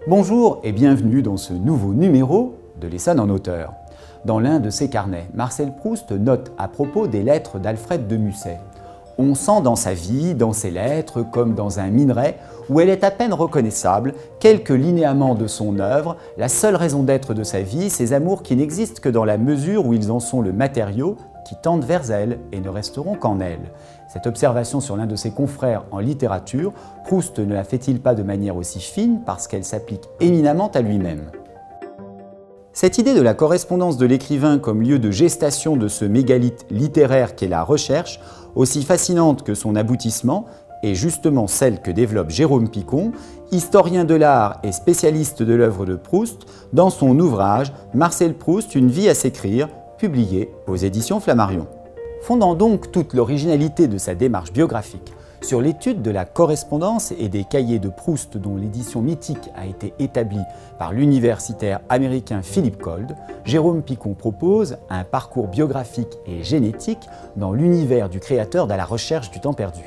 Bonjour et bienvenue dans ce nouveau numéro de l'Essonne en auteur. Dans l'un de ses carnets, Marcel Proust note à propos des lettres d'Alfred de Musset. On sent dans sa vie, dans ses lettres, comme dans un minerai, où elle est à peine reconnaissable, quelques linéaments de son œuvre, la seule raison d'être de sa vie, ces amours qui n'existent que dans la mesure où ils en sont le matériau, qui tendent vers elle et ne resteront qu'en elle. Cette observation sur l'un de ses confrères en littérature, Proust ne la fait-il pas de manière aussi fine parce qu'elle s'applique éminemment à lui-même. Cette idée de la correspondance de l'écrivain comme lieu de gestation de ce mégalithe littéraire qu'est la recherche, aussi fascinante que son aboutissement, est justement celle que développe Jérôme Picon, historien de l'art et spécialiste de l'œuvre de Proust, dans son ouvrage « Marcel Proust, une vie à s'écrire », publié aux éditions Flammarion. Fondant donc toute l'originalité de sa démarche biographique sur l'étude de la correspondance et des cahiers de Proust dont l'édition mythique a été établie par l'universitaire américain Philip Cold, Jérôme Picon propose un parcours biographique et génétique dans l'univers du créateur de la recherche du temps perdu.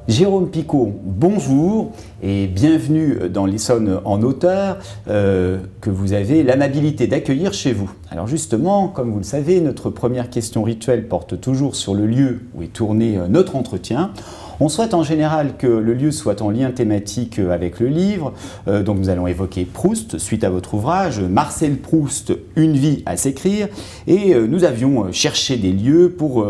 Jérôme Picon, bonjour et bienvenue dans l'Essonne en auteur que vous avez l'amabilité d'accueillir chez vous. Alors justement, comme vous le savez, notre première question rituelle porte toujours sur le lieu où est tourné notre entretien. On souhaite en général que le lieu soit en lien thématique avec le livre, donc nous allons évoquer Proust suite à votre ouvrage, Marcel Proust, une vie à s'écrire, et nous avions cherché des lieux pour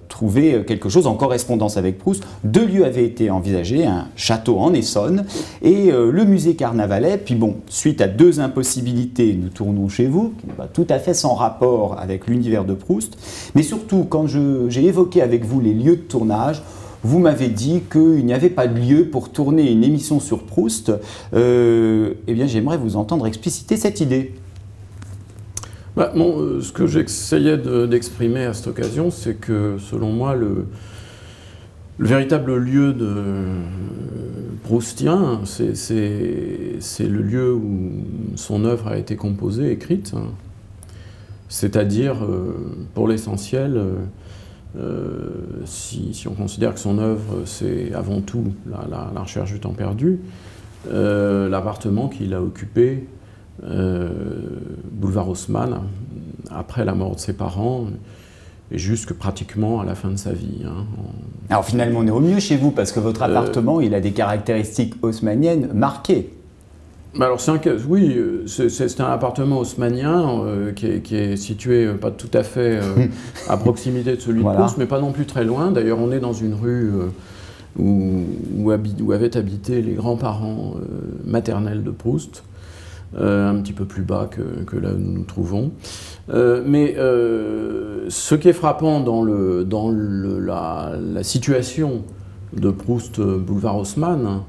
trouver quelque chose en correspondance avec Proust. Deux lieux avaient été envisagés, un château en Essonne et le musée Carnavalet, puis bon, suite à deux impossibilités, nous tournons chez vous, qui n'est pas tout à fait sans rapport avec l'univers de Proust, mais surtout quand j'ai évoqué avec vous les lieux de tournage, vous m'avez dit qu'il n'y avait pas de lieu pour tourner une émission sur Proust. Eh bien, j'aimerais vous entendre expliciter cette idée. Ce que j'essayais d'exprimer à cette occasion, c'est que, selon moi, le véritable lieu proustien, c'est le lieu où son œuvre a été composée, écrite. C'est-à-dire, pour l'essentiel, si on considère que son œuvre, c'est avant tout la recherche du temps perdu, l'appartement qu'il a occupé, boulevard Haussmann, après la mort de ses parents, et jusque pratiquement à la fin de sa vie. Alors finalement, on est au mieux chez vous, parce que votre appartement, il a des caractéristiques haussmanniennes marquées. Alors oui, c'est un appartement haussmannien qui est situé pas tout à fait à proximité de celui de Proust, mais pas non plus très loin. D'ailleurs, on est dans une rue où avaient habité les grands-parents maternels de Proust, un petit peu plus bas que là où nous nous trouvons. Mais ce qui est frappant dans la situation de Proust boulevard Haussmann,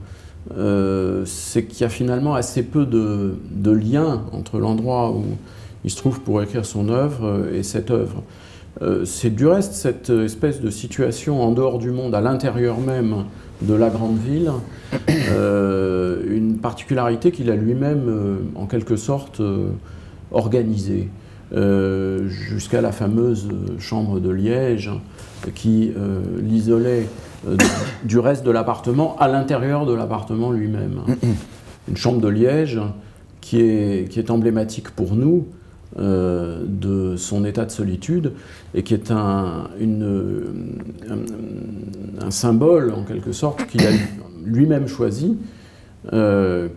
c'est qu'il y a finalement assez peu de liens entre l'endroit où il se trouve pour écrire son œuvre et cette œuvre. C'est du reste cette espèce de situation en dehors du monde, à l'intérieur même de la grande ville, une particularité qu'il a lui-même en quelque sorte organisée, jusqu'à la fameuse chambre de Liège qui l'isolait du reste de l'appartement, à l'intérieur de l'appartement lui-même. Une chambre de Liège qui est emblématique pour nous de son état de solitude et qui est un symbole, en quelque sorte, qu'il a lui-même choisi,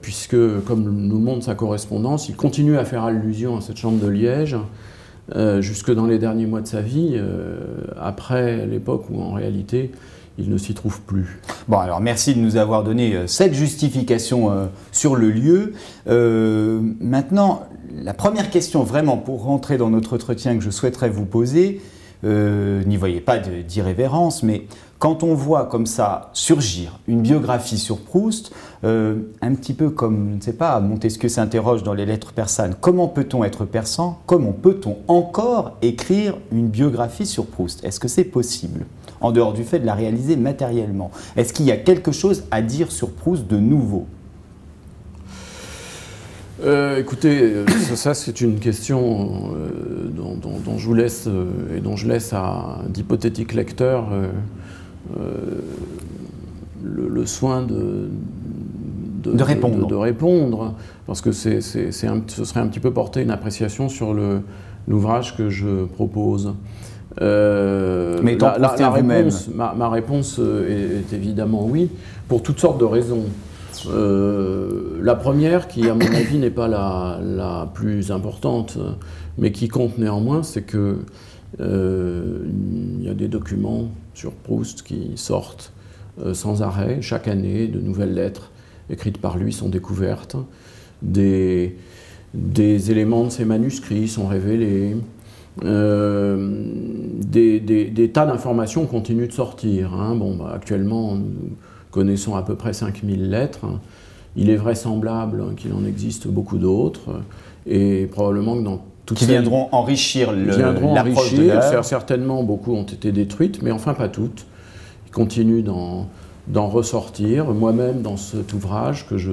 puisque, comme nous le montre sa correspondance, il continue à faire allusion à cette chambre de Liège jusque dans les derniers mois de sa vie, après l'époque où, en réalité, il ne s'y trouve plus. Bon, alors merci de nous avoir donné cette justification sur le lieu. Maintenant, la première question vraiment pour rentrer dans notre entretien que je souhaiterais vous poser, n'y voyez pas d'irrévérence, mais quand on voit comme ça surgir une biographie sur Proust, un petit peu comme, je ne sais pas, Montesquieu s'interroge dans les Lettres persanes, comment peut-on être persan? Comment peut-on encore écrire une biographie sur Proust? Est-ce que c'est possible? En dehors du fait de la réaliser matériellement. Est-ce qu'il y a quelque chose à dire sur Proust de nouveau? Écoutez, ça c'est une question dont je vous laisse et dont je laisse à d'hypothétiques lecteurs le soin de répondre, parce que ce serait un petit peu porter une appréciation sur l'ouvrage que je propose. Mais ma réponse est évidemment oui, pour toutes sortes de raisons. La première, qui à mon avis n'est pas la plus importante, mais qui compte néanmoins, c'est que il y a des documents sur Proust qui sortent sans arrêt. Chaque année, de nouvelles lettres écrites par lui sont découvertes. Des éléments de ses manuscrits sont révélés. Des tas d'informations continuent de sortir. Hein. Bon, actuellement, nous connaissons à peu près 5000 lettres. Il est vraisemblable qu'il en existe beaucoup d'autres, et probablement que dans toutes qui viendront enrichir l'approche de l'œuvre. Certainement, beaucoup ont été détruites, mais enfin pas toutes. Il continue d'en ressortir. Moi-même, dans cet ouvrage que je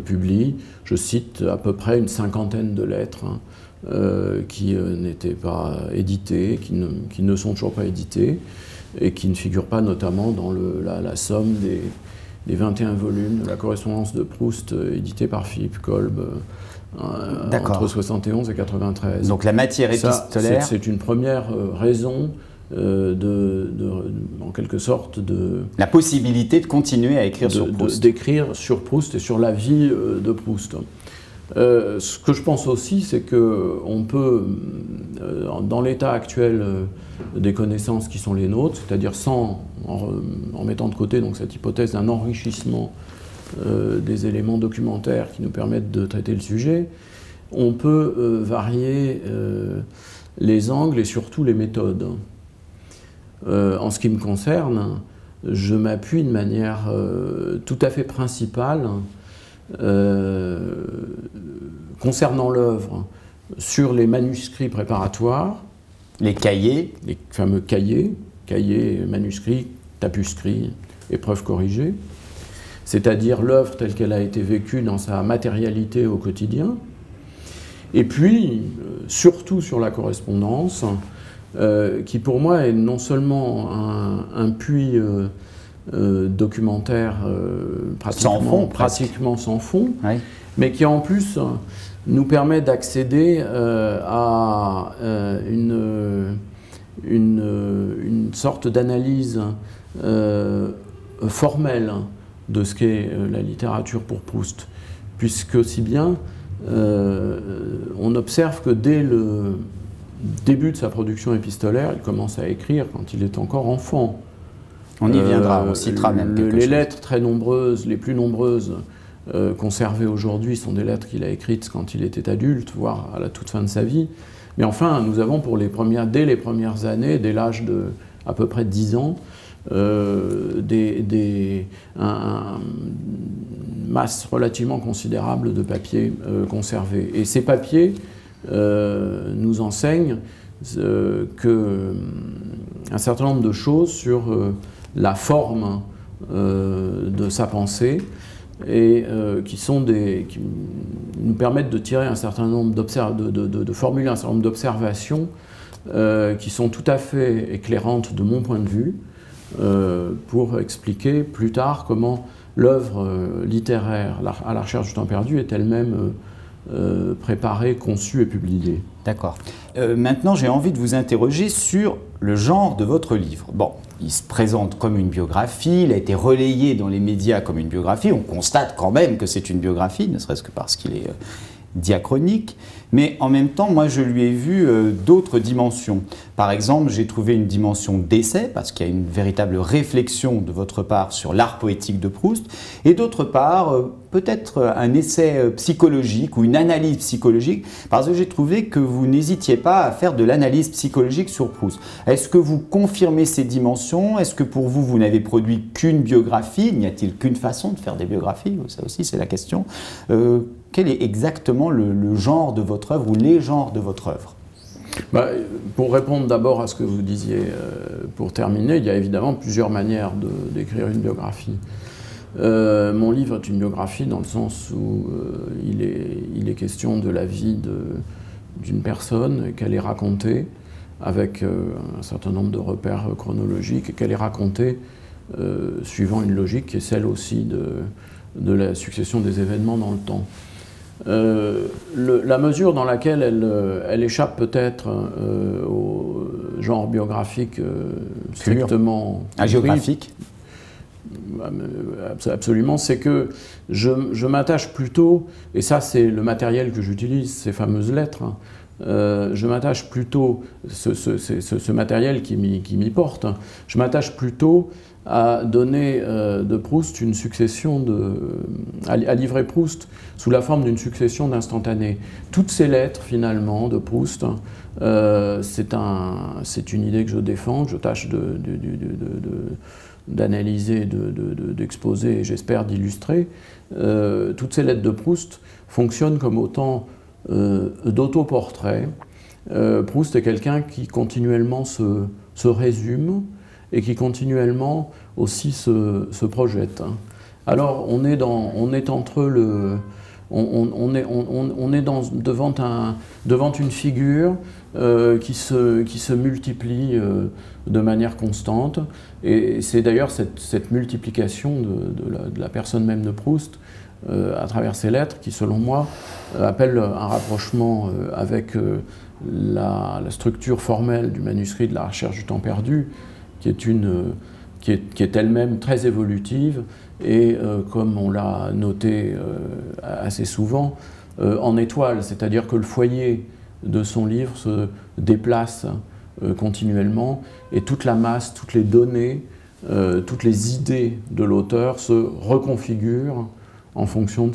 publie, je cite à peu près une 50aine de lettres qui n'étaient pas éditées, qui ne sont toujours pas éditées, et qui ne figurent pas notamment dans la somme des 21 volumes de la correspondance de Proust édité par Philippe Kolb entre 71 et 93. Donc la matière épistolaire... C'est une première raison en quelque sorte la possibilité de continuer à écrire sur Proust. D'écrire sur Proust et sur la vie de Proust. Ce que je pense aussi, c'est qu'on peut, dans l'état actuel des connaissances qui sont les nôtres, c'est-à-dire en mettant de côté donc, cette hypothèse d'un enrichissement des éléments documentaires qui nous permettent de traiter le sujet, on peut varier les angles et surtout les méthodes. En ce qui me concerne, je m'appuie de manière tout à fait principale concernant l'œuvre sur les manuscrits préparatoires, les cahiers, les fameux cahiers, manuscrits, tapuscrits, épreuves corrigées, c'est-à-dire l'œuvre telle qu'elle a été vécue dans sa matérialité au quotidien, et puis surtout sur la correspondance, qui pour moi est non seulement un puits documentaire pratiquement sans fond, oui, mais qui en plus nous permet d'accéder à une sorte d'analyse formelle de ce qu'est la littérature pour Proust, puisque aussi bien on observe que dès le début de sa production épistolaire, il commence à écrire quand il est encore enfant. On y viendra, on citera même quelque chose. Les lettres très nombreuses, les plus nombreuses conservées aujourd'hui, sont des lettres qu'il a écrites quand il était adulte, voire à la toute fin de sa vie. Mais enfin, nous avons dès les premières années, dès l'âge de à peu près 10 ans, une masse relativement considérable de papiers conservés. Et ces papiers nous enseignent un certain nombre de choses sur la forme de sa pensée, et qui nous permettent de tirer un certain nombre de formuler un certain nombre d'observations qui sont tout à fait éclairantes de mon point de vue, pour expliquer plus tard comment l'œuvre littéraire à la recherche du temps perdu est elle-même préparée, conçue et publiée. D'accord. Maintenant, j'ai envie de vous interroger sur le genre de votre livre. Bon, il se présente comme une biographie, il a été relayé dans les médias comme une biographie. On constate quand même que c'est une biographie, ne serait-ce que parce qu'il est diachronique. Mais en même temps, moi, je lui ai vu d'autres dimensions. Par exemple, j'ai trouvé une dimension d'essai, parce qu'il y a une véritable réflexion de votre part sur l'art poétique de Proust, et d'autre part, peut-être un essai psychologique ou une analyse psychologique, parce que j'ai trouvé que vous n'hésitiez pas à faire de l'analyse psychologique sur Proust. Est-ce que vous confirmez ces dimensions? Est-ce que pour vous, vous n'avez produit qu'une biographie? N'y a-t-il qu'une façon de faire des biographies? Ça aussi, c'est la question. Quel est exactement le genre de votre œuvre ou les genres de votre œuvre? Pour répondre d'abord à ce que vous disiez, pour terminer, il y a évidemment plusieurs manières d'écrire une biographie. Mon livre est une biographie dans le sens où il est question de la vie d'une personne, qu'elle est racontée avec un certain nombre de repères chronologiques, et qu'elle est racontée suivant une logique qui est celle aussi de la succession des événements dans le temps. La mesure dans laquelle elle échappe peut-être au genre biographique strictement géographique, absolument, c'est que je m'attache plutôt, et ça c'est le matériel que j'utilise, ces fameuses lettres, hein, je m'attache plutôt, ce matériel qui m'y porte, je m'attache plutôt à donner de Proust une succession à livrer Proust sous la forme d'une succession d'instantanés. Toutes ces lettres, finalement, de Proust, c'est une idée que je défends, que je tâche d'analyser, d'exposer et j'espère d'illustrer. Toutes ces lettres de Proust fonctionnent comme autant d'autoportraits. Proust est quelqu'un qui continuellement se résume et qui continuellement aussi se projette. Alors on est devant une figure qui se multiplie de manière constante, et c'est d'ailleurs cette multiplication de la personne même de Proust à travers ces lettres qui, selon moi, appelle un rapprochement avec la structure formelle du manuscrit de la recherche du temps perdu, qui est elle-même très évolutive et, comme on l'a noté assez souvent, en étoile, c'est-à-dire que le foyer de son livre se déplace continuellement et toute la masse, toutes les données, toutes les idées de l'auteur se reconfigurent en fonction de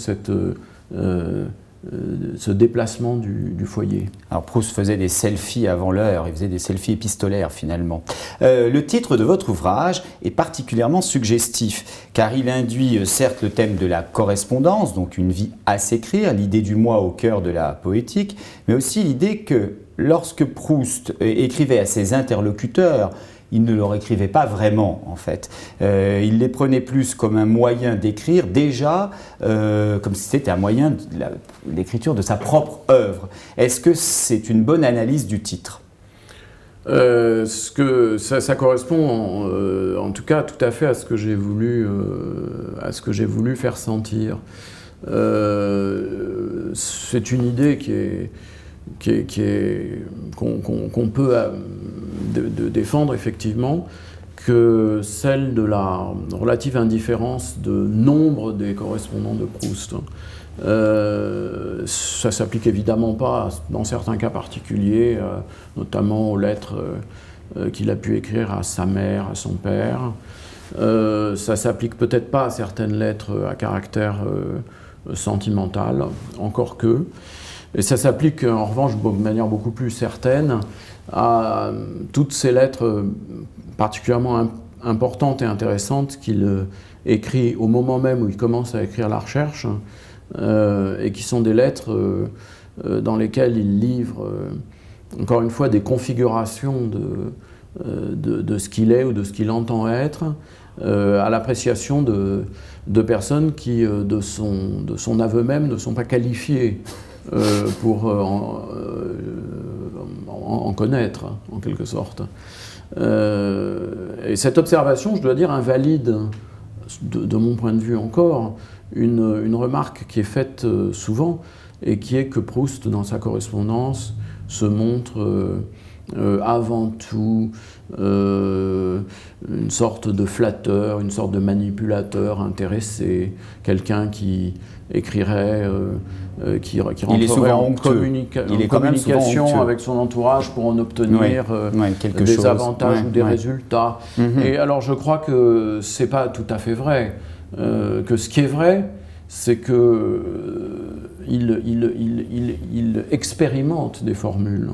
ce déplacement du foyer. Alors Proust faisait des selfies avant l'heure, il faisait des selfies épistolaires finalement. Le titre de votre ouvrage est particulièrement suggestif, car il induit certes le thème de la correspondance, donc une vie à s'écrire, l'idée du moi au cœur de la poétique, mais aussi l'idée que lorsque Proust écrivait à ses interlocuteurs, il ne leur écrivait pas vraiment, en fait. Il les prenait plus comme un moyen d'écrire, déjà, comme si c'était un moyen de l'écriture de sa propre œuvre. Est-ce que c'est une bonne analyse du titre ? Ça correspond en tout cas tout à fait à ce que j'ai voulu faire sentir. C'est une idée qu'on peut défendre effectivement, que celle de la relative indifférence de nombre des correspondants de Proust. Ça ne s'applique évidemment pas dans certains cas particuliers, notamment aux lettres qu'il a pu écrire à sa mère, à son père. Ça ne s'applique peut-être pas à certaines lettres à caractère sentimental, encore que. Et ça s'applique en revanche de manière beaucoup plus certaine à toutes ces lettres particulièrement importantes et intéressantes qu'il écrit au moment même où il commence à écrire la recherche, et qui sont des lettres dans lesquelles il livre, encore une fois, des configurations de ce qu'il est ou de ce qu'il entend être, à l'appréciation de personnes qui, de son aveu même, ne sont pas qualifiées pour en connaître, en quelque sorte. Et cette observation, je dois dire, invalide, de mon point de vue encore, une remarque qui est faite souvent, et qui est que Proust, dans sa correspondance, se montre avant tout une sorte de flatteur, une sorte de manipulateur intéressé, quelqu'un qui écrirait, qui rentrerait en communication avec son entourage pour en obtenir des avantages ou des résultats. Et alors je crois que c'est pas tout à fait vrai, que ce qui est vrai, c'est que il expérimente des formules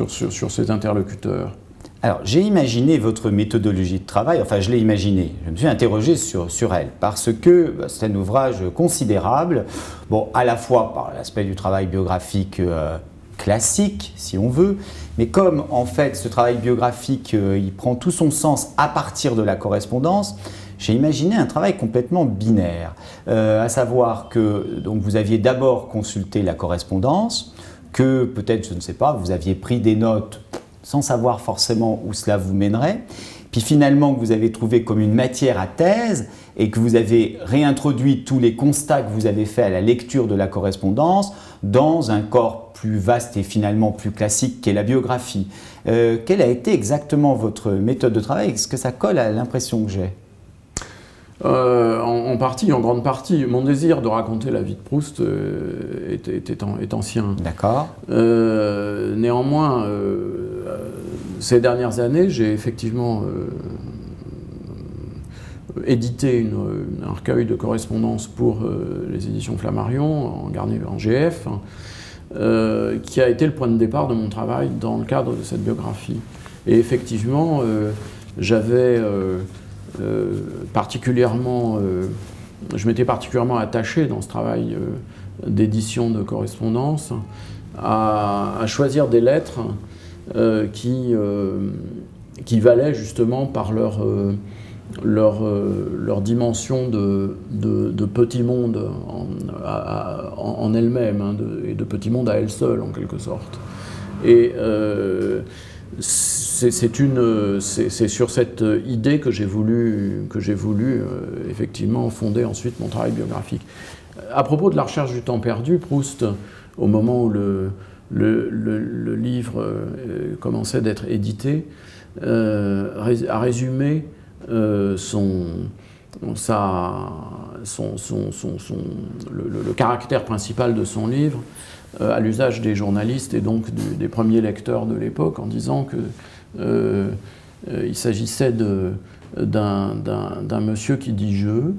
sur ses interlocuteurs. Alors, j'ai imaginé votre méthodologie de travail, enfin je l'ai imaginé, je me suis interrogé sur elle, parce que c'est un ouvrage considérable, bon, à la fois par l'aspect du travail biographique classique, si on veut, mais comme en fait ce travail biographique, il prend tout son sens à partir de la correspondance, j'ai imaginé un travail complètement binaire, à savoir que donc, vous aviez d'abord consulté la correspondance, que peut-être, je ne sais pas, vous aviez pris des notes sans savoir forcément où cela vous mènerait, puis finalement que vous avez trouvé comme une matière à thèse et que vous avez réintroduit tous les constats que vous avez faits à la lecture de la correspondance dans un corps plus vaste et finalement plus classique qu'est la biographie. Quelle a été exactement votre méthode de travail? Est-ce que ça colle à l'impression que j'ai? En partie, en grande partie. Mon désir de raconter la vie de Proust est ancien. D'accord. Néanmoins, ces dernières années, j'ai effectivement édité un recueil de correspondances pour les éditions Flammarion, en GF, qui a été le point de départ de mon travail dans le cadre de cette biographie. Et effectivement, j'avais je m'étais particulièrement attaché dans ce travail d'édition de correspondance à choisir des lettres qui valaient justement par leur dimension de petit monde en elle-même, hein, et de petit monde à elle seule en quelque sorte. Et c'est sur cette idée que j'ai voulu effectivement fonder ensuite mon travail biographique. À propos de la recherche du temps perdu, Proust, au moment où le livre commençait d'être édité, a résumé le caractère principal de son livre à l'usage des journalistes et donc des premiers lecteurs de l'époque, en disant qu'il s'agissait d'un monsieur qui dit « je »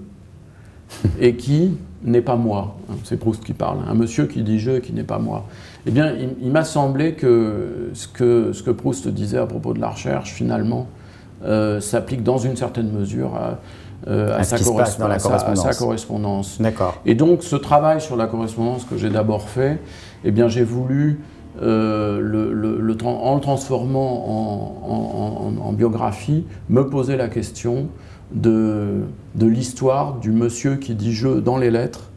et qui n'est pas moi. C'est Proust qui parle. Un monsieur qui dit « je » et qui n'est pas moi. Eh bien, il m'a semblé que ce que Proust disait à propos de la recherche, finalement, s'applique dans une certaine mesure à sa correspondance. D'accord. Et donc, ce travail sur la correspondance que j'ai d'abord fait, eh bien, j'ai voulu, en le transformant en biographie, me poser la question de l'histoire du monsieur qui dit « je » dans les lettres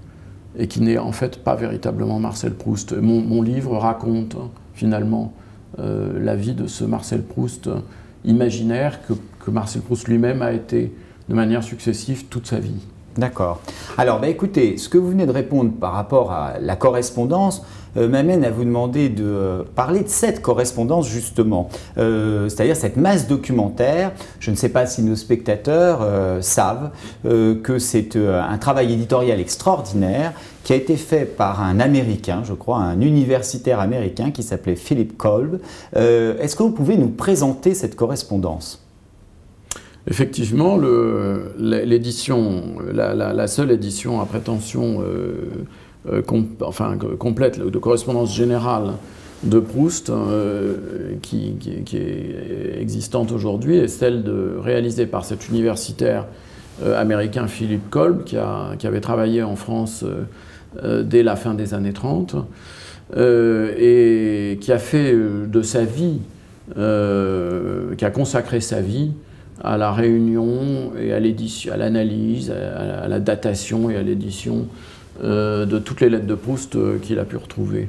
et qui n'est en fait pas véritablement Marcel Proust. Mon livre raconte finalement la vie de ce Marcel Proust imaginaire que Marcel Proust lui-même a été de manière successive toute sa vie. D'accord. Alors, écoutez, ce que vous venez de répondre par rapport à la correspondance m'amène à vous demander de parler de cette correspondance justement, c'est-à-dire cette masse documentaire. Je ne sais pas si nos spectateurs savent que c'est un travail éditorial extraordinaire qui a été fait par un Américain, je crois, un universitaire américain qui s'appelait Philip Kolb. Est-ce que vous pouvez nous présenter cette correspondance ? Effectivement, l'édition, la seule édition à prétention complète de correspondance générale de Proust qui est existante aujourd'hui est celle réalisée par cet universitaire américain Philip Kolb qui avait travaillé en France dès la fin des années 30 et qui a fait de sa vie, qui a consacré sa vie à la réunion et à l'édition, à l'analyse, à la datation et à l'édition de toutes les lettres de Proust qu'il a pu retrouver,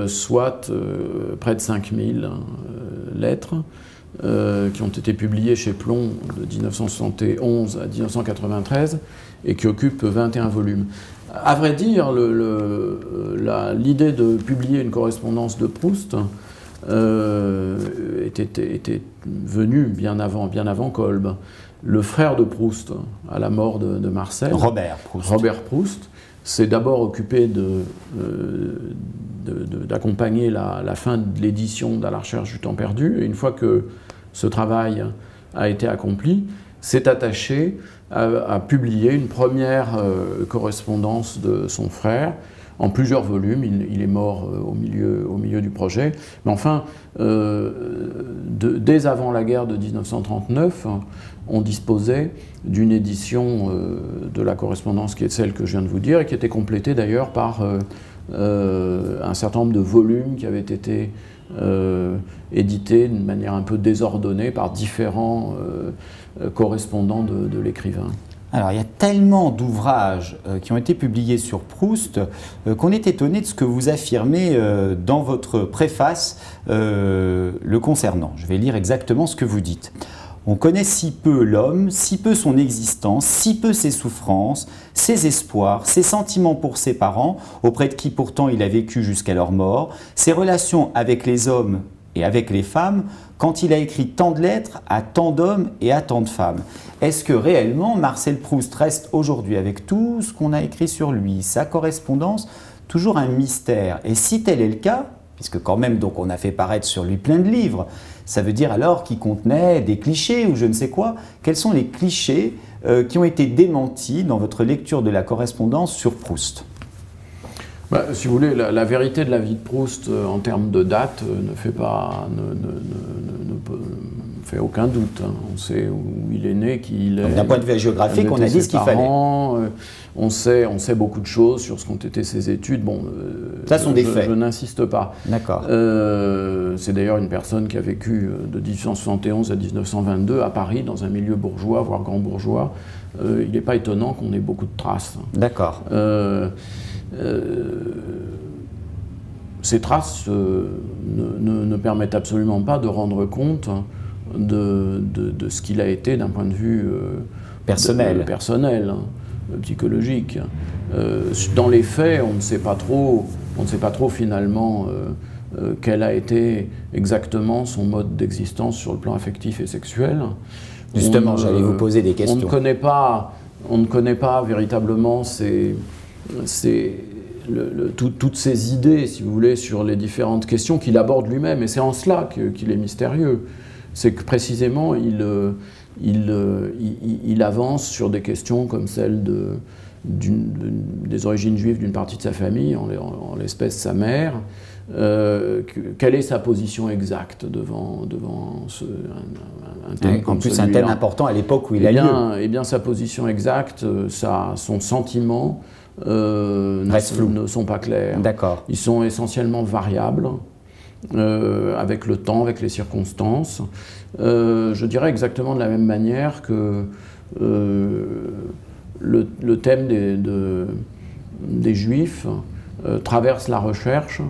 soit près de 5000 lettres qui ont été publiées chez Plon de 1971 à 1993 et qui occupent 21 volumes. À vrai dire, l'idée de publier une correspondance de Proust était venu bien avant Kolb. Le frère de Proust, à la mort de Marcel, Robert Proust, s'est d'abord occupé d'accompagner la fin de l'édition de la recherche du temps perdu. Et une fois que ce travail a été accompli, s'est attaché à publier une première correspondance de son frère, en plusieurs volumes. Il est mort au milieu du projet. Mais enfin, dès avant la guerre de 1939, on disposait d'une édition de la correspondance qui est celle que je viens de vous dire et qui était complétée d'ailleurs par un certain nombre de volumes qui avaient été édité d'une manière un peu désordonnée par différents correspondants de l'écrivain. Alors, il y a tellement d'ouvrages qui ont été publiés sur Proust qu'on est étonné de ce que vous affirmez dans votre préface le concernant. Je vais lire exactement ce que vous dites. On connaît si peu l'homme, si peu son existence, si peu ses souffrances, ses espoirs, ses sentiments pour ses parents, auprès de qui pourtant il a vécu jusqu'à leur mort, ses relations avec les hommes et avec les femmes, quand il a écrit tant de lettres à tant d'hommes et à tant de femmes. Est-ce que réellement Marcel Proust reste aujourd'hui, avec tout ce qu'on a écrit sur lui, sa correspondance, toujours un mystère? Et si tel est le cas, puisque quand même donc on a fait paraître sur lui plein de livres, ça veut dire alors qu'il contenait des clichés ou je ne sais quoi. Quels sont les clichés qui ont été démentis dans votre lecture de la correspondance sur Proust? Si vous voulez, la vérité de la vie de Proust en termes de date ne fait aucun doute. On sait où il est né, qui il est. D'un point de vue géographique, on a dit ce qu'il fallait. On sait beaucoup de choses sur ce qu'ont été ses études. Bon, ça sont des faits. Je n'insiste pas. D'accord. C'est d'ailleurs une personne qui a vécu de 1871 à 1922 à Paris, dans un milieu bourgeois, voire grand bourgeois. Il n'est pas étonnant qu'on ait beaucoup de traces. D'accord. Ces traces ne permettent absolument pas de rendre compte de ce qu'il a été d'un point de vue personnel, psychologique. Dans les faits, on ne sait pas trop finalement quel a été exactement son mode d'existence sur le plan affectif et sexuel. Justement, j'allais vous poser des questions. On ne connaît pas véritablement toutes ces idées, si vous voulez, sur les différentes questions qu'il aborde lui-même. Et c'est en cela qu'il est mystérieux. C'est que précisément, il avance sur des questions comme celle des origines juives d'une partie de sa famille, en l'espèce sa mère. Quelle est sa position exacte devant un thème comme celui-là? En plus, un thème important à l'époque où il a lieu. Eh bien, sa position exacte, son sentiment ne sont pas clairs. D'accord. Ils sont essentiellement variables, avec le temps, avec les circonstances. Je dirais exactement de la même manière que le thème des Juifs traverse la recherche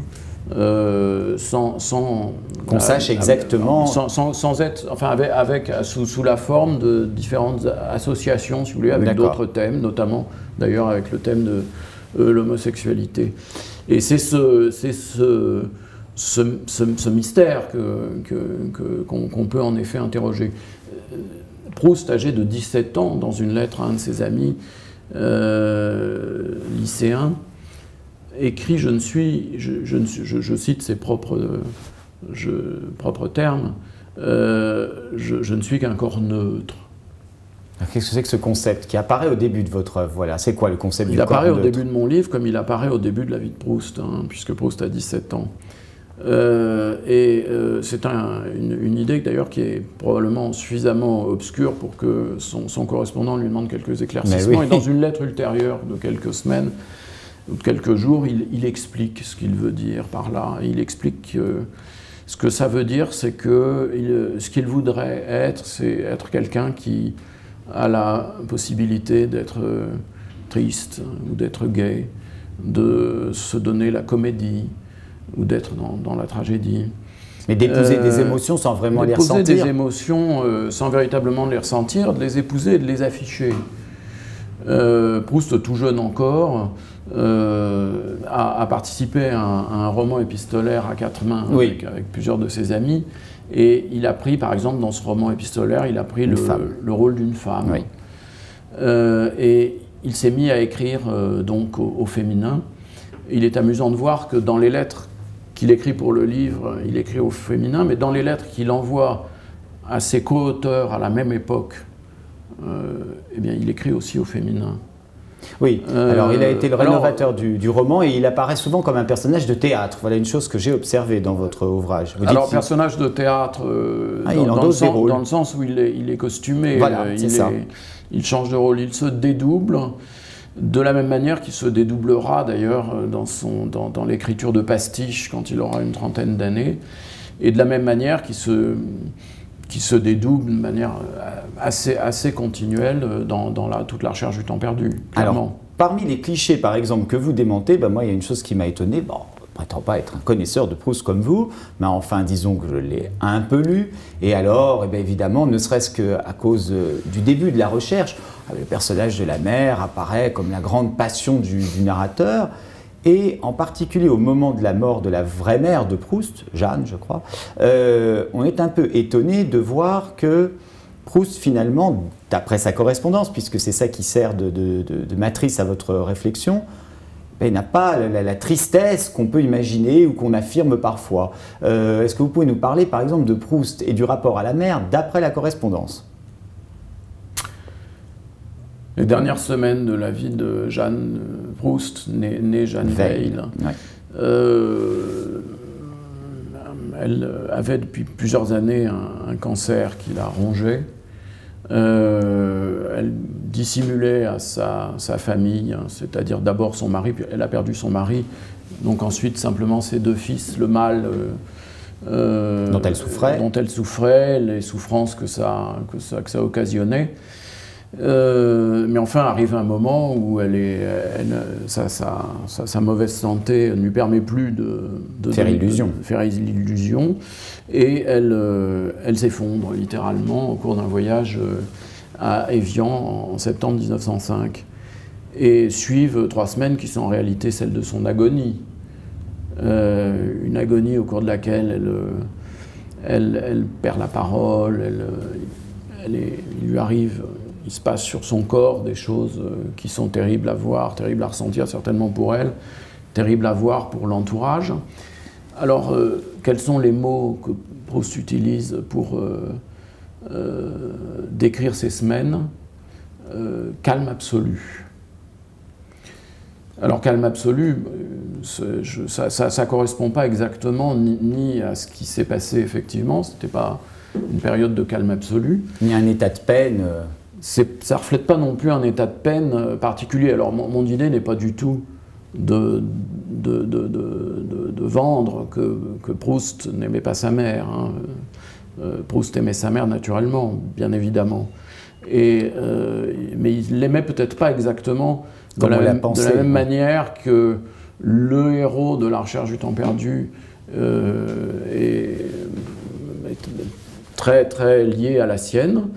sans qu'on sache exactement, sans être, enfin sous la forme de différentes associations, si vous voulez, avec d'autres thèmes, notamment d'ailleurs avec le thème de l'homosexualité. Et c'est ce mystère qu'on peut en effet interroger. Proust, âgé de 17 ans, dans une lettre à un de ses amis lycéens, écrit, je cite ses propres termes, je ne suis qu'un corps neutre. Qu'est-ce que c'est que ce concept qui apparaît au début de votre œuvre? Voilà, c'est quoi le concept du corps neutre? Il apparaît au début de mon livre comme il apparaît au début de la vie de Proust, puisque Proust a 17 ans. C'est une idée d'ailleurs qui est probablement suffisamment obscure pour que son correspondant lui demande quelques éclaircissements. Oui. Et dans une lettre ultérieure de quelques semaines ou de quelques jours, il explique ce qu'il veut dire par là. Il explique ce que ça veut dire, c'est que ce qu'il voudrait être, c'est être quelqu'un qui a la possibilité d'être triste ou d'être gai, de se donner la comédie, ou d'être dans la tragédie. Mais d'épouser des émotions sans vraiment les ressentir. D'épouser des émotions sans véritablement les ressentir, de les épouser et de les afficher. Proust, tout jeune encore, a participé à un roman épistolaire à 4 mains avec plusieurs de ses amis, et il a pris, par exemple, dans ce roman épistolaire, il a pris le rôle d'une femme. Oui. Et il s'est mis à écrire donc au féminin. Il est amusant de voir que dans les lettres qu'il écrit pour le livre, il écrit au féminin, mais dans les lettres qu'il envoie à ses co-auteurs à la même époque, eh bien, il écrit aussi au féminin. Oui, alors il a été le rénovateur du roman et il apparaît souvent comme un personnage de théâtre. Voilà une chose que j'ai observée dans votre ouvrage. Vous dites personnage de théâtre, dans le sens où il est costumé, voilà, il change de rôle, il se dédouble. de la même manière qu'il se dédoublera d'ailleurs dans l'écriture de Pastiche quand il aura une trentaine d'années, et de la même manière qu'il se dédouble de manière assez continuelle dans toute la recherche du temps perdu, clairement. Alors, parmi les clichés, par exemple, que vous démentez, moi, il y a une chose qui m'a étonné. Bon, je ne prétends pas être un connaisseur de Proust comme vous, mais enfin, disons que je l'ai un peu lu. Et alors, évidemment, ne serait-ce qu'à cause du début de la recherche, le personnage de la mère apparaît comme la grande passion du narrateur. Et en particulier au moment de la mort de la vraie mère de Proust, Jeanne, je crois, on est un peu étonné de voir que Proust, finalement, d'après sa correspondance, puisque c'est ça qui sert de matrice à votre réflexion, n'a pas la tristesse qu'on peut imaginer ou qu'on affirme parfois. Est-ce que vous pouvez nous parler, par exemple, de Proust et du rapport à la mère d'après la correspondance? Les dernières semaines de la vie de Jeanne Proust, née Jeanne Weil, elle avait depuis plusieurs années un cancer qui la rongeait. Elle dissimulait à sa famille, c'est-à-dire d'abord son mari, puis elle a perdu son mari, donc ensuite simplement ses deux fils, le mal dont elle souffrait, les souffrances que ça occasionnait. Mais enfin arrive un moment où sa mauvaise santé ne lui permet plus de faire illusion, et elle s'effondre littéralement au cours d'un voyage à Évian en septembre 1905. Et suivent 3 semaines qui sont en réalité celles de son agonie. Une agonie au cours de laquelle elle perd la parole, il lui arrive... Il se passe sur son corps des choses qui sont terribles à voir, terribles à ressentir, certainement pour elle, terribles à voir pour l'entourage. Alors, quels sont les mots que Proust utilise pour décrire ces semaines? Calme absolu. Alors, calme absolu, ça ne correspond pas exactement ni à ce qui s'est passé effectivement, ce n'était pas une période de calme absolu. Ni un état de peine. Ça ne reflète pas non plus un état de peine particulier. Alors mon idée n'est pas du tout de vendre que Proust n'aimait pas sa mère. Hein. Proust aimait sa mère naturellement, bien évidemment. Mais il l'aimait peut-être pas exactement de la même manière que le héros de la recherche du temps perdu est très, très lié à la sienne.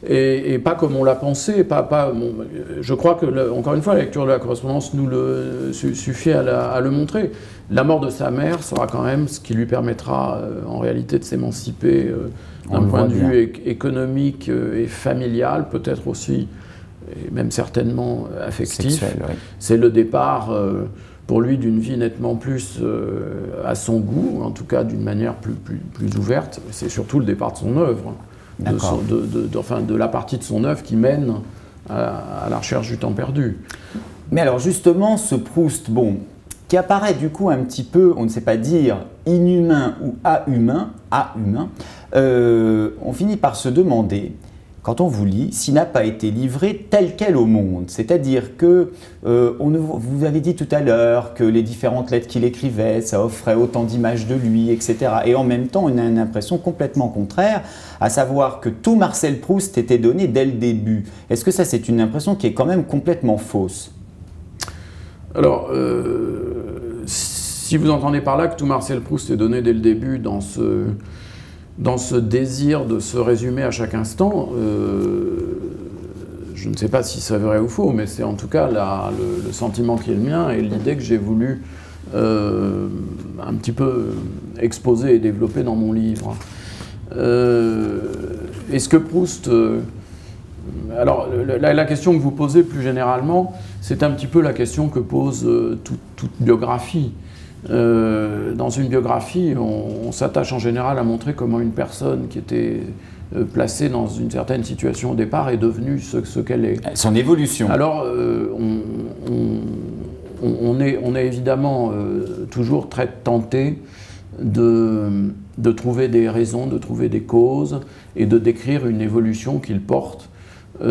Et pas comme on l'a pensé, je crois que, encore une fois, la lecture de la correspondance nous suffit à le montrer. La mort de sa mère sera quand même ce qui lui permettra en réalité de s'émanciper d'un point de vue économique et familial, peut-être aussi, et même certainement affectif. Sexuel, oui. C'est le départ pour lui d'une vie nettement plus à son goût, en tout cas d'une manière plus ouverte. C'est surtout le départ de son œuvre. De la partie de son œuvre qui mène à la recherche du temps perdu. Mais alors justement, ce Proust, qui apparaît du coup un petit peu, on ne sait pas dire inhumain ou ahumain, on finit par se demander, quand on vous lit, s'il n'a pas été livré tel quel au monde. C'est-à-dire que, vous avez dit tout à l'heure que les différentes lettres qu'il écrivait, ça offrait autant d'images de lui, etc. Et en même temps, on a une impression complètement contraire, à savoir que tout Marcel Proust était donné dès le début. Est-ce que ça, c'est une impression qui est quand même complètement fausse? Alors, si vous entendez par là que tout Marcel Proust est donné dès le début dans ce désir de se résumer à chaque instant, je ne sais pas si c'est vrai ou faux, mais c'est en tout cas le sentiment qui est le mien et l'idée que j'ai voulu un petit peu exposer et développer dans mon livre. Est-ce que Proust... alors, la question que vous posez plus généralement, c'est un petit peu la question que pose toute biographie. Dans une biographie, on s'attache en général à montrer comment une personne qui était placée dans une certaine situation au départ est devenue ce qu'elle est. Son évolution. Alors, on est évidemment toujours très tenté de trouver des raisons, de trouver des causes et de décrire une évolution qu'il porte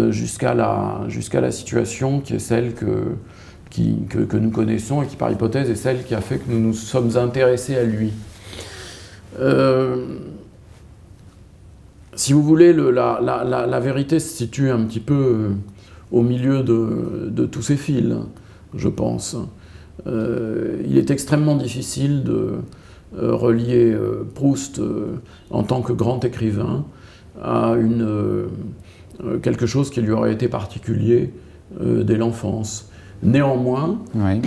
jusqu'à la situation qui est celle que nous connaissons et qui, par hypothèse, est celle qui a fait que nous nous sommes intéressés à lui. Si vous voulez, la vérité se situe un petit peu au milieu de tous ces fils, je pense. Il est extrêmement difficile de relier Proust en tant que grand écrivain à quelque chose qui lui aurait été particulier dès l'enfance. Néanmoins, oui.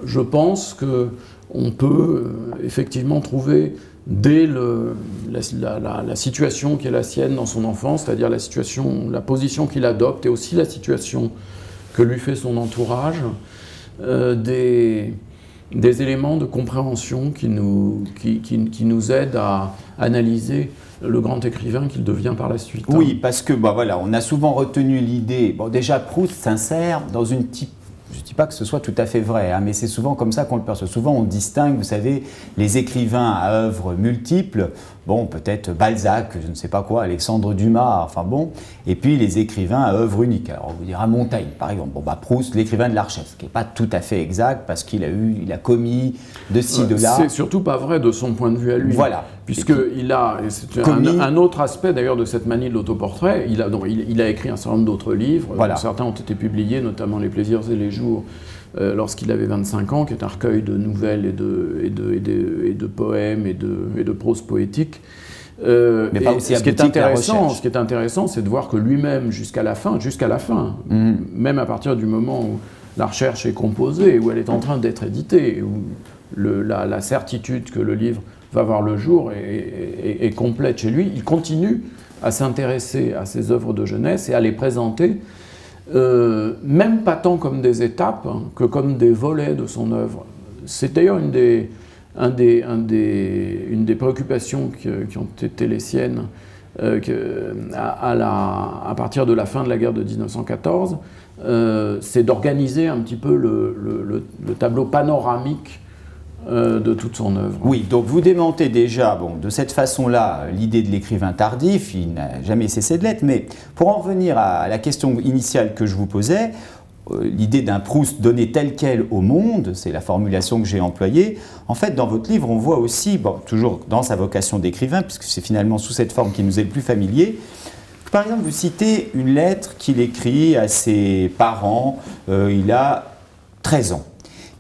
Je pense qu'on peut effectivement trouver dès la situation qui est la sienne dans son enfance, c'est-à-dire la position qu'il adopte et aussi la situation que lui fait son entourage, des éléments de compréhension qui nous aident à analyser le grand écrivain qu'il devient par la suite. Oui, parce que voilà, on a souvent retenu l'idée, déjà Proust s'insère dans une type. Je ne dis pas que ce soit tout à fait vrai, mais c'est souvent comme ça qu'on le perçoit. Souvent, on distingue, vous savez, les écrivains à œuvres multiples, peut-être Balzac, je ne sais pas quoi, Alexandre Dumas, et puis les écrivains à œuvres uniques. Alors, on vous dira Montaigne, par exemple. Proust, l'écrivain de l'Archette, ce qui n'est pas tout à fait exact, parce qu'il a commis de ci, de là. C'est surtout pas vrai de son point de vue à lui. Voilà. Puisqu'il a, c'est un autre aspect d'ailleurs de cette manie de l'autoportrait, il a écrit un certain nombre d'autres livres, voilà. Certains ont été publiés, notamment Les plaisirs et les jours, lorsqu'il avait 25 ans, qui est un recueil de nouvelles et de poèmes et de prose poétique. Mais pas aussi ce qui est intéressant, c'est de voir que lui-même, jusqu'à la fin, même à partir du moment où la recherche est composée, où elle est en train d'être éditée, où la certitude que le livre va voir le jour est complète chez lui, il continue à s'intéresser à ses œuvres de jeunesse et à les présenter, même pas tant comme des étapes que comme des volets de son œuvre. C'est d'ailleurs une des préoccupations qui ont été les siennes à partir de la fin de la guerre de 1914, c'est d'organiser un petit peu le tableau panoramique de toute son œuvre. Oui, donc vous démentez déjà, de cette façon-là, l'idée de l'écrivain tardif, il n'a jamais cessé de l'être, mais pour en revenir à la question initiale que je vous posais, l'idée d'un Proust donné tel quel au monde, c'est la formulation que j'ai employée. En fait, dans votre livre, on voit aussi, toujours dans sa vocation d'écrivain, puisque c'est finalement sous cette forme qui nous est le plus familier, par exemple, vous citez une lettre qu'il écrit à ses parents, il a 13 ans.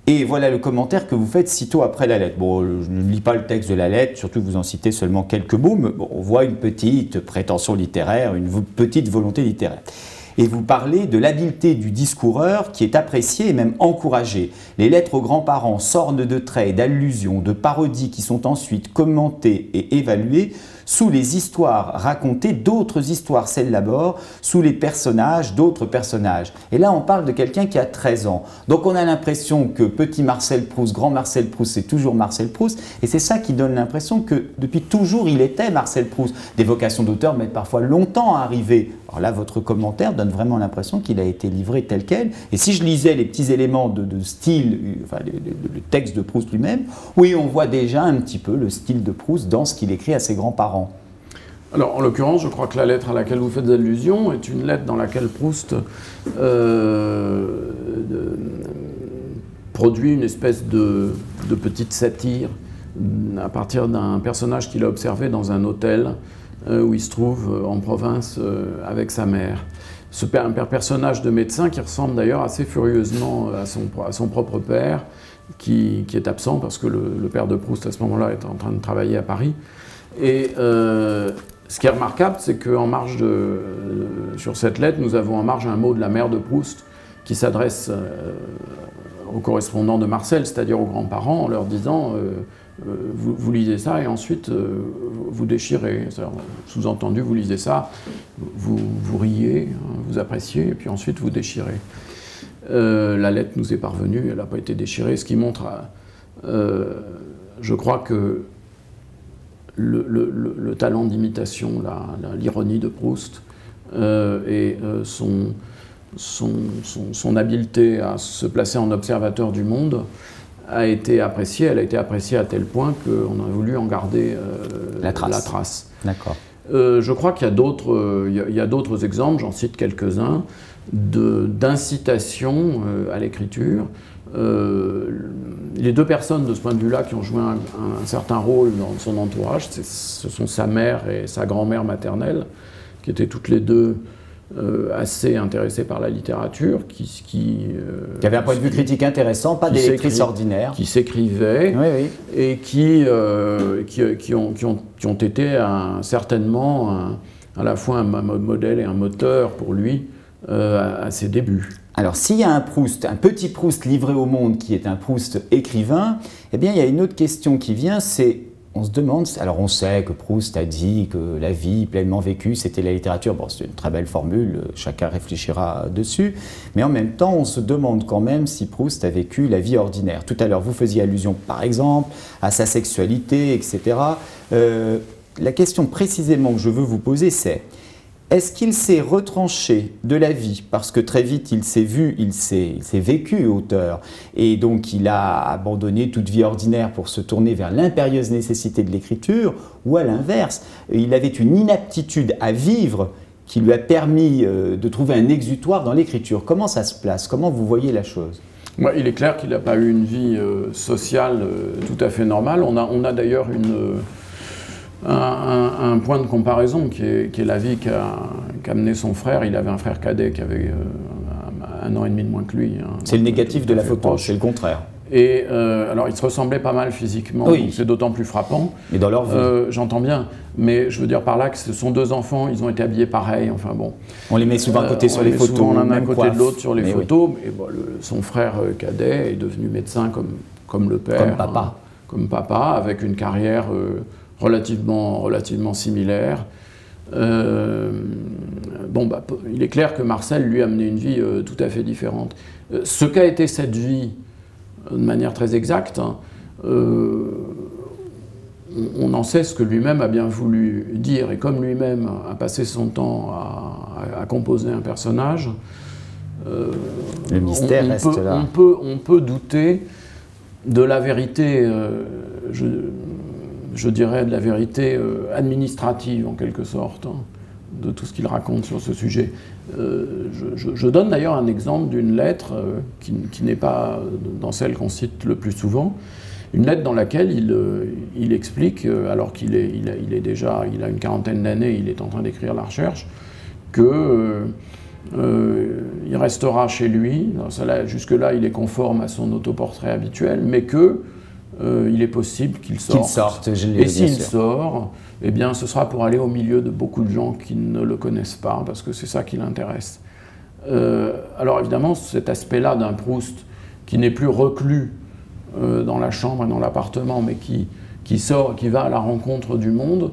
Et voilà le commentaire que vous faites sitôt après la lettre. Je ne lis pas le texte de la lettre, surtout que vous en citez seulement quelques mots, mais on voit une petite prétention littéraire, une petite volonté littéraire. Et vous parlez de l'habileté du discoureur qui est appréciée et même encouragée. Les lettres aux grands-parents s'ornent de traits, d'allusions, de parodies qui sont ensuite commentées et évaluées sous les histoires racontées d'autres histoires s'élaborent, sous les personnages d'autres personnages. Et là, on parle de quelqu'un qui a 13 ans. Donc on a l'impression que petit Marcel Proust, grand Marcel Proust, c'est toujours Marcel Proust. Et c'est ça qui donne l'impression que depuis toujours, il était Marcel Proust. Des vocations d'auteur mettent parfois longtemps à arriver. Alors là, votre commentaire donne vraiment l'impression qu'il a été livré tel quel. Et si je lisais les petits éléments de style, le texte de Proust lui-même, oui, on voit déjà un petit peu le style de Proust dans ce qu'il écrit à ses grands-parents. Alors, en l'occurrence, je crois que la lettre à laquelle vous faites allusion est une lettre dans laquelle Proust produit une espèce de petite satire à partir d'un personnage qu'il a observé dans un hôtel où il se trouve en province avec sa mère. Un personnage de médecin qui ressemble d'ailleurs assez furieusement à son propre père, qui est absent parce que le père de Proust à ce moment-là est en train de travailler à Paris. Et ce qui est remarquable, c'est qu'en marge sur cette lettre, nous avons en marge un mot de la mère de Proust qui s'adresse aux correspondants de Marcel, c'est-à-dire aux grands-parents, en leur disant vous lisez ça et ensuite vous déchirez. Sous-entendu, vous lisez ça, vous riez, vous appréciez, et puis ensuite vous déchirez. La lettre nous est parvenue, elle n'a pas été déchirée, ce qui montre, je crois que le talent d'imitation, l'ironie de Proust et son habileté à se placer en observateur du monde a été appréciée. Elle a été appréciée à tel point qu'on a voulu en garder la trace. D'accord. Je crois qu'il y a d'autres exemples, j'en cite quelques-uns, d'incitation à l'écriture. Les deux personnes de ce point de vue-là qui ont joué un certain rôle dans son entourage, ce sont sa mère et sa grand-mère maternelle, qui étaient toutes les deux assez intéressées par la littérature, qui avait un point de vue critique intéressant, pas des lectrices ordinaires. Qui s'écrivaient, et qui ont été certainement à la fois un modèle et un moteur pour lui à ses débuts. Alors, s'il y a un Proust, un petit Proust livré au monde qui est un Proust écrivain, eh bien, il y a une autre question qui vient, c'est, on se demande, alors on sait que Proust a dit que la vie pleinement vécue, c'était la littérature. Bon, c'est une très belle formule, chacun réfléchira dessus, mais en même temps, on se demande quand même si Proust a vécu la vie ordinaire. Tout à l'heure, vous faisiez allusion, par exemple, à sa sexualité, etc. La question précisément que je veux vous poser, c'est: est-ce qu'il s'est retranché de la vie parce que très vite il s'est vécu auteur et donc il a abandonné toute vie ordinaire pour se tourner vers l'impérieuse nécessité de l'écriture, ou à l'inverse, il avait une inaptitude à vivre qui lui a permis de trouver un exutoire dans l'écriture? Comment ça se place? Comment vous voyez la chose? Il est clair qu'il n'a pas eu une vie sociale tout à fait normale. On a d'ailleurs un point de comparaison qui est la vie qu'a mené son frère. Il avait un frère cadet qui avait 1 an et demi de moins que lui. C'est le négatif de la photo, c'est le contraire. Et alors, ils se ressemblaient pas mal physiquement, oui. C'est d'autant plus frappant. Mais dans leur vie. J'entends bien, mais je veux dire par là que ce sont deux enfants, ils ont été habillés pareil, enfin bon. On les met souvent à côté sur les photos. On l'un à côté de l'autre sur les photos, oui. Mais bon, son frère cadet est devenu médecin comme le père. Comme papa. Comme papa, avec une carrière relativement similaire. Il est clair que Marcel, lui, a mené une vie tout à fait différente. Ce qu'a été cette vie, de manière très exacte, on en sait ce que lui-même a bien voulu dire, et comme lui-même a passé son temps à composer un personnage, le mystère reste là. On peut douter de la vérité, je dirais de la vérité administrative en quelque sorte, de tout ce qu'il raconte sur ce sujet. Je donne d'ailleurs un exemple d'une lettre qui n'est pas dans celle qu'on cite le plus souvent, une lettre dans laquelle il explique, alors qu'il a une quarantaine d'années, il est en train d'écrire la recherche, que il restera chez lui, jusque-là il est conforme à son autoportrait habituel, mais que il est possible qu'il sorte. Et s'il sort, eh bien, ce sera pour aller au milieu de beaucoup de gens qui ne le connaissent pas, parce que c'est ça qui l'intéresse. Alors évidemment, cet aspect-là d'un Proust qui n'est plus reclus dans la chambre et dans l'appartement, mais qui sort, qui va à la rencontre du monde,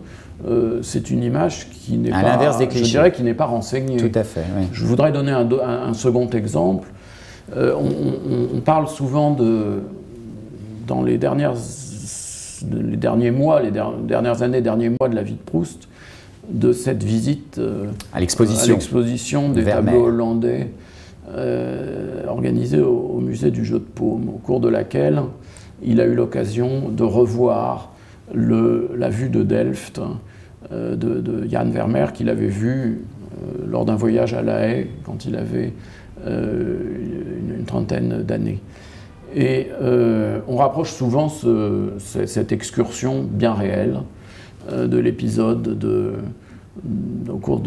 c'est une image qui n'est pas, l'inverse des clichés. Je dirais, qui n'est pas renseignée. Tout à fait. Oui. Je voudrais donner un second exemple. On parle souvent dans les derniers mois, dernières années, derniers mois de la vie de Proust, de cette visite à l'exposition des tableaux hollandais organisée au musée du Jeu de Paume, au cours de laquelle il a eu l'occasion de revoir la vue de Delft de Jan Vermeer, qu'il avait vu lors d'un voyage à La Haye quand il avait une trentaine d'années. Et on rapproche souvent cette excursion bien réelle de l'épisode au cours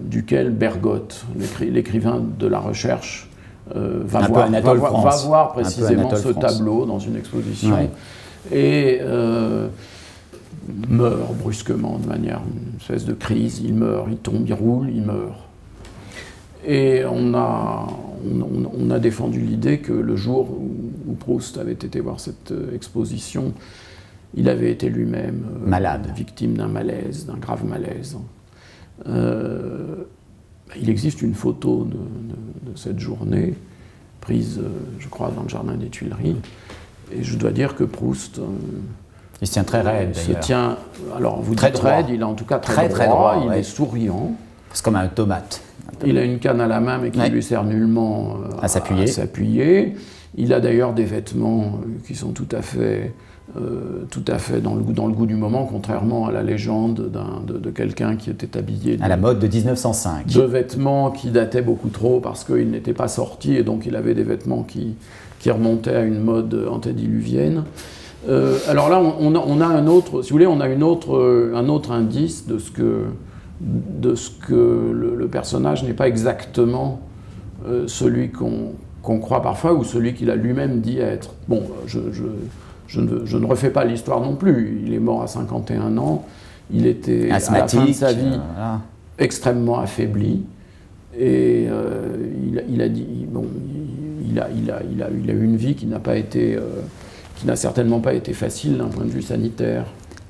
duquel Bergotte, l'écrivain de la recherche, va voir précisément ce tableau dans une exposition, ouais. Et meurt brusquement, de manière, une espèce de crise. Il meurt, il tombe, il roule, il meurt. Et on a défendu l'idée que le jour où Proust avait été voir cette exposition, il avait été lui-même malade, victime d'un malaise, d'un grave malaise. Il existe une photo de cette journée, prise, je crois, dans le jardin des Tuileries, et je dois dire que Proust... il se tient très raide, d'ailleurs. Alors, vous dites raide, il est en tout cas très droit, il est souriant. C'est comme un tomate. Il a une canne à la main, mais qui ne lui sert nullement à s'appuyer. Il a d'ailleurs des vêtements qui sont tout à fait dans le goût du moment, contrairement à la légende de quelqu'un qui était habillé à la mode de 1905. De vêtements qui dataient beaucoup trop parce qu'il n'était pas sorti et donc il avait des vêtements qui remontaient à une mode antédiluvienne. Alors là, on a un autre, si vous voulez, on a un autre indice de ce que le personnage n'est pas exactement celui qu'on croit parfois ou celui qu'il a lui-même dit être. Bon, je ne refais pas l'histoire non plus. Il est mort à 51 ans. Il était à la fin de sa vie extrêmement affaibli. Et il a dit, bon, il a eu une vie qui n'a certainement pas été facile d'un point de vue sanitaire.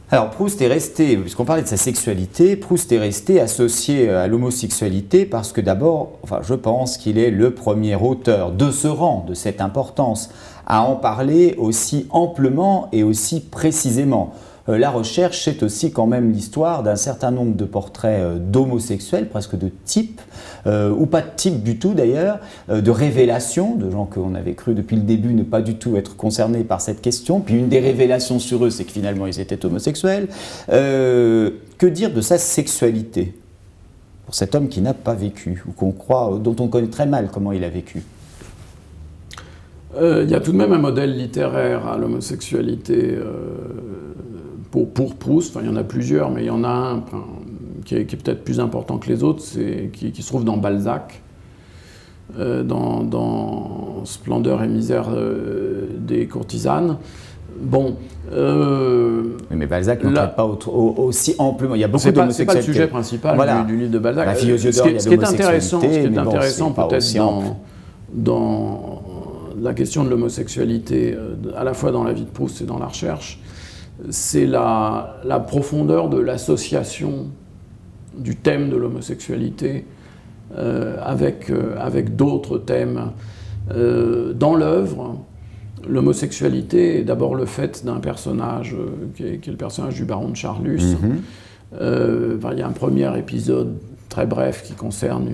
Alors Proust est resté, puisqu'on parlait de sa sexualité, Proust est resté associé à l'homosexualité parce que d'abord, enfin, je pense qu'il est le premier auteur de ce rang, de cette importance, à en parler aussi amplement et aussi précisément. La recherche, c'est aussi quand même l'histoire d'un certain nombre de portraits d'homosexuels, presque de types, ou pas de type du tout d'ailleurs, de révélations, de gens qu'on avait cru depuis le début ne pas du tout être concernés par cette question. Puis une des révélations sur eux, c'est que finalement ils étaient homosexuels. Que dire de sa sexualité pour cet homme qui n'a pas vécu, ou qu'on croit, dont on connaît très mal comment il a vécu? Il y a tout de même un modèle littéraire à l'homosexualité pour Proust. Enfin, il y en a plusieurs, mais il y en a un qui est peut-être plus important que les autres, qui se trouve dans Balzac, dans Splendeur et misère des courtisanes. Bon, mais Balzac ne traite pas aussi amplement. Il y a beaucoup d'homosexualité. C'est pas le sujet principal du livre de Balzac. La fille aux yeux d'or, il y a ce qui est intéressant peut-être dans la question de l'homosexualité, à la fois dans la vie de Proust et dans la recherche, c'est la profondeur de l'association du thème de l'homosexualité avec d'autres thèmes. Dans l'œuvre, l'homosexualité est d'abord le fait d'un personnage qui est le personnage du baron de Charlus. Il y a un premier épisode très bref qui concerne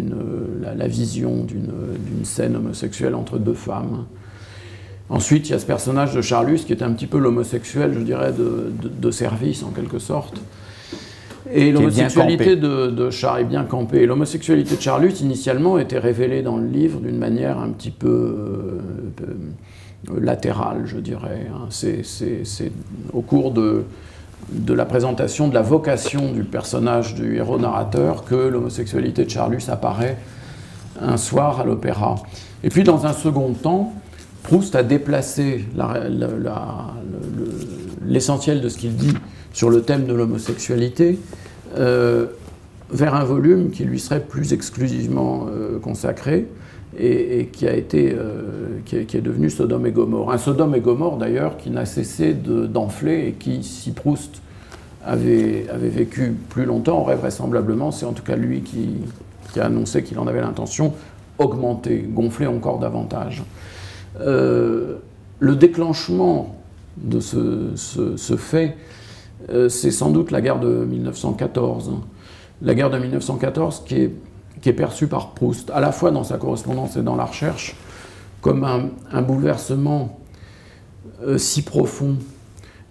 la vision d'une scène homosexuelle entre deux femmes. Ensuite, il y a ce personnage de Charlus qui est un petit peu l'homosexuel, je dirais, de service en quelque sorte. Et l'homosexualité de Charlus est bien campée. Et l'homosexualité de Charlus, initialement, était révélée dans le livre d'une manière un petit peu latérale, je dirais. C'est au cours de la présentation de la vocation du personnage du héros narrateur que l'homosexualité de Charlus apparaît un soir à l'opéra. Et puis, dans un second temps, Proust a déplacé l'essentiel de ce qu'il dit sur le thème de l'homosexualité vers un volume qui lui serait plus exclusivement consacré et qui est devenu Sodome et Gomorrhe. Un Sodome et Gomorrhe d'ailleurs qui n'a cessé d'enfler et qui, si Proust avait vécu plus longtemps, aurait vraisemblablement, c'est en tout cas lui qui a annoncé qu'il en avait l'intention, augmenté, gonflé encore davantage. Le déclenchement de ce fait, c'est sans doute la guerre de 1914. La guerre de 1914 qui est perçue par Proust, à la fois dans sa correspondance et dans la recherche, comme un bouleversement si profond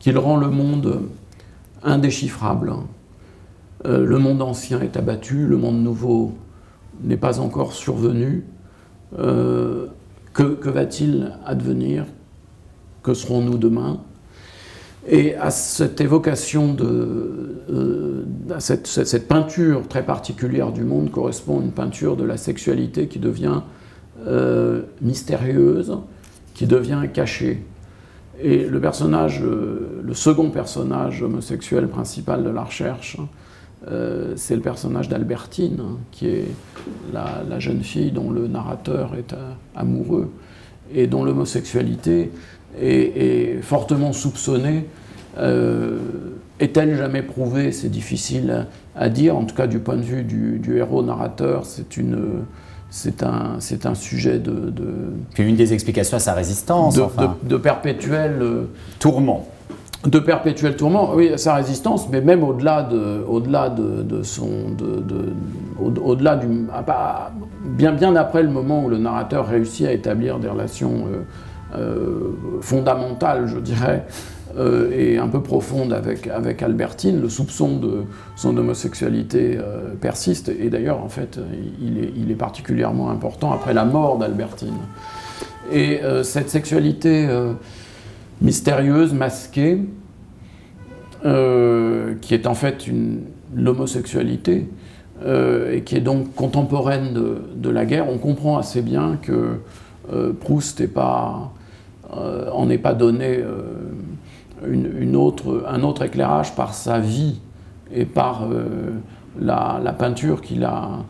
qu'il rend le monde indéchiffrable. Le monde ancien est abattu, le monde nouveau n'est pas encore survenu. Que va-t-il advenir? Que serons-nous demain? Et à cette évocation à cette peinture très particulière du monde correspond une peinture de la sexualité qui devient mystérieuse, qui devient cachée. Et le second personnage homosexuel principal de la recherche, c'est le personnage d'Albertine, qui est la jeune fille dont le narrateur est amoureux et dont l'homosexualité est fortement soupçonnée. Est-elle jamais prouvée? C'est difficile à dire. En tout cas, du point de vue du héros narrateur, c'est un sujet Puis une des explications à sa résistance, de perpétuel tourment. De perpétuel tourment, oui, sa résistance, mais même au-delà bien après le moment où le narrateur réussit à établir des relations fondamentales, je dirais, et un peu profondes avec Albertine, le soupçon de son homosexualité persiste, et d'ailleurs, en fait, il est particulièrement important après la mort d'Albertine. Et cette sexualité mystérieuse, masquée, qui est en fait l'homosexualité, et qui est donc contemporaine de la guerre. On comprend assez bien que Proust en est pas donné un autre éclairage par sa vie et par la peinture qu'il a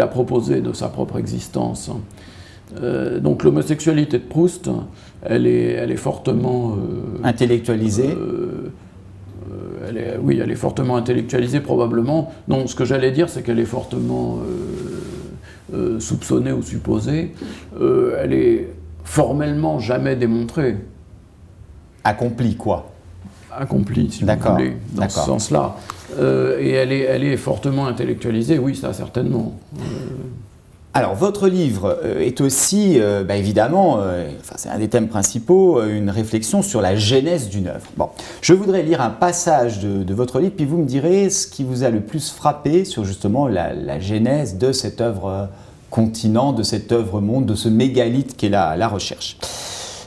proposée de sa propre existence. Donc l'homosexualité de Proust, elle est fortement intellectualisée. Oui, elle est fortement intellectualisée probablement. Non, ce que j'allais dire, c'est qu'elle est fortement soupçonnée ou supposée. Elle est formellement jamais démontrée. Accomplie, quoi. Accomplie, si vous voulez, dans ce sens-là. Et elle est fortement intellectualisée, oui, ça certainement. Alors, votre livre est aussi, évidemment, c'est un des thèmes principaux, une réflexion sur la genèse d'une œuvre. Bon, je voudrais lire un passage de votre livre, puis vous me direz ce qui vous a le plus frappé sur justement la genèse de cette œuvre continent, de cette œuvre monde, de ce mégalithe qu'est la recherche.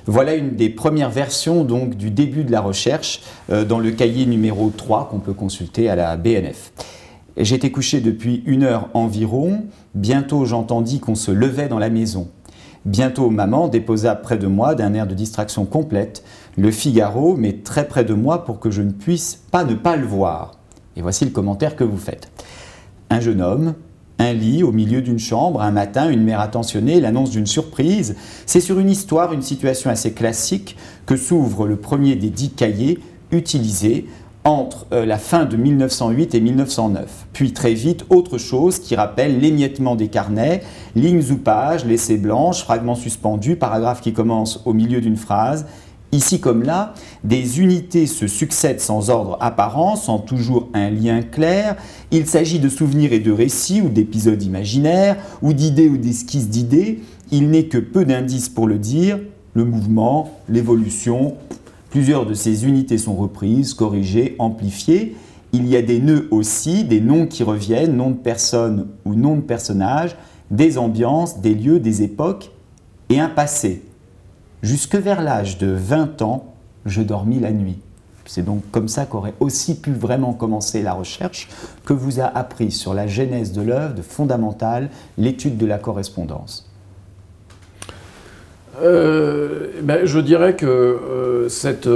Voilà une des premières versions donc, du début de la recherche dans le cahier numéro 3 qu'on peut consulter à la BNF. J'étais couché depuis 1 heure environ. Bientôt j'entendis qu'on se levait dans la maison. Bientôt maman déposa près de moi d'un air de distraction complète le Figaro, mais très près de moi pour que je ne puisse ne pas le voir. Et voici le commentaire que vous faites. Un jeune homme, un lit au milieu d'une chambre, un matin, une mère attentionnée, l'annonce d'une surprise. C'est sur une histoire, une situation assez classique que s'ouvre le premier des 10 cahiers utilisés entre la fin de 1908 et 1909. Puis très vite, autre chose qui rappelle l'émiettement des carnets, lignes ou pages, laissées blanches, fragments suspendus, paragraphes qui commencent au milieu d'une phrase. Ici comme là, des unités se succèdent sans ordre apparent, sans toujours un lien clair. Il s'agit de souvenirs et de récits ou d'épisodes imaginaires, ou d'idées ou d'esquisses d'idées. Il n'est que peu d'indices pour le dire, le mouvement, l'évolution. Plusieurs de ces unités sont reprises, corrigées, amplifiées. Il y a des nœuds aussi, des noms qui reviennent, noms de personnes ou noms de personnages, des ambiances, des lieux, des époques et un passé. Jusque vers l'âge de 20 ans, je dormis la nuit. C'est donc comme ça qu'aurait aussi pu vraiment commencer la recherche, que vous a appris sur la genèse de l'œuvre, de fondamental, l'étude de la correspondance. Je dirais que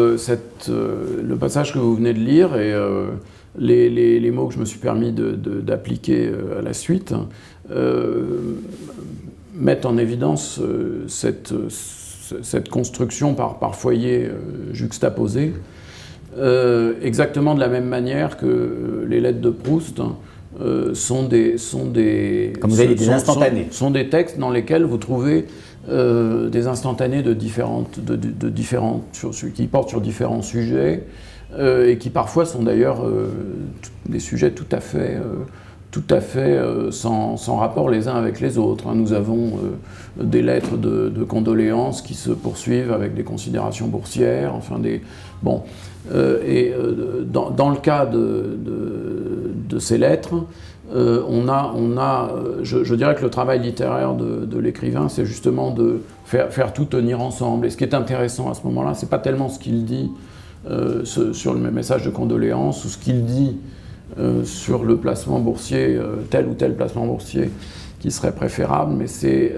le passage que vous venez de lire et les mots que je me suis permis d'appliquer à la suite mettent en évidence cette construction par foyer juxtaposé, exactement de la même manière que les lettres de Proust sont des instantanés. Sont des textes dans lesquels vous trouvez des instantanés qui portent sur différents sujets et qui parfois sont d'ailleurs des sujets tout à fait sans rapport les uns avec les autres. Nous avons des lettres de condoléances qui se poursuivent avec des considérations boursières, dans le cas de ces lettres, je dirais que le travail littéraire de l'écrivain, c'est justement de faire tout tenir ensemble. Et ce qui est intéressant à ce moment-là, c'est pas tellement ce qu'il dit sur le message de condoléances ou ce qu'il dit sur le placement boursier, tel ou tel placement boursier qui serait préférable, mais c'est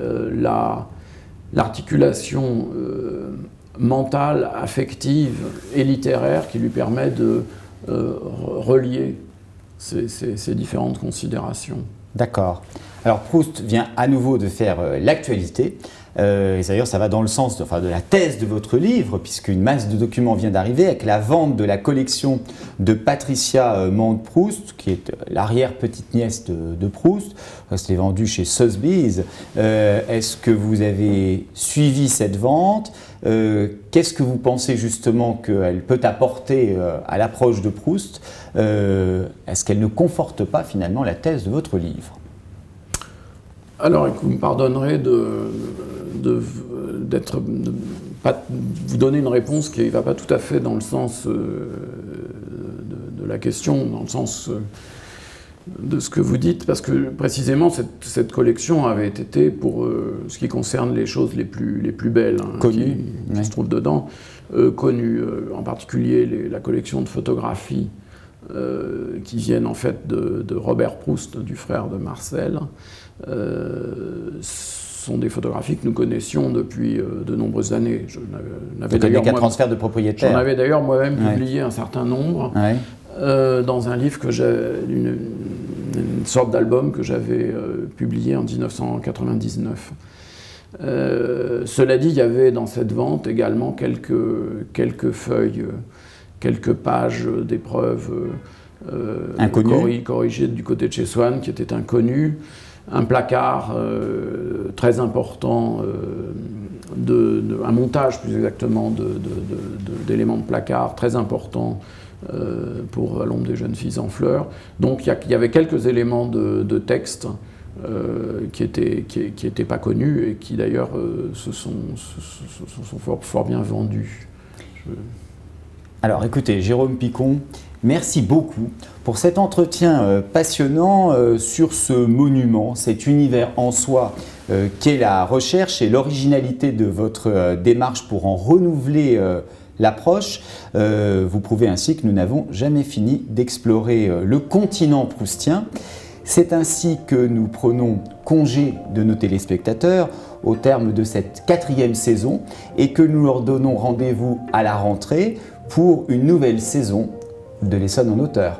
l'articulation mentale, affective et littéraire qui lui permet de relier ces différentes considérations. D'accord. Alors Proust vient à nouveau de faire l'actualité. Et d'ailleurs, ça va dans le sens de la thèse de votre livre, puisqu'une masse de documents vient d'arriver avec la vente de la collection de Patricia Mande-Proust, qui est l'arrière-petite-nièce de Proust. C'était vendu chez Sotheby's. Est-ce que vous avez suivi cette vente? Qu'est-ce que vous pensez justement qu'elle peut apporter à l'approche de Proust? Est-ce qu'elle ne conforte pas finalement la thèse de votre livre? Alors, vous me pardonnerez de pas vous donner une réponse qui ne va pas tout à fait dans le sens de la question, dans le sens de ce que vous dites, parce que précisément cette collection avait été, pour ce qui concerne les choses les plus belles qui se trouvent dedans, connues, en particulier la collection de photographies qui viennent en fait de Robert Proust, du frère de Marcel. Sont des photographies que nous connaissions depuis de nombreuses années. Transfert de propriétaire. J'en avais d'ailleurs moi-même publié un certain nombre dans un livre une sorte d'album que j'avais publié en 1999. Cela dit, il y avait dans cette vente également quelques feuilles, quelques pages d'épreuves corrigées du côté de chez Swann qui étaient inconnues. Un placard très important, un montage plus exactement d'éléments de placard très important pour À l'ombre des jeunes filles en fleurs. Donc il y avait quelques éléments de texte qui étaient pas connus et qui d'ailleurs se sont fort bien vendus. Alors écoutez, Jérôme Picon, merci beaucoup pour cet entretien passionnant sur ce monument, cet univers en soi qu'est la recherche et l'originalité de votre démarche pour en renouveler l'approche. Vous prouvez ainsi que nous n'avons jamais fini d'explorer le continent proustien. C'est ainsi que nous prenons congé de nos téléspectateurs au terme de cette 4e saison et que nous leur donnons rendez-vous à la rentrée pour une nouvelle saison de l'Essonne en hauteur.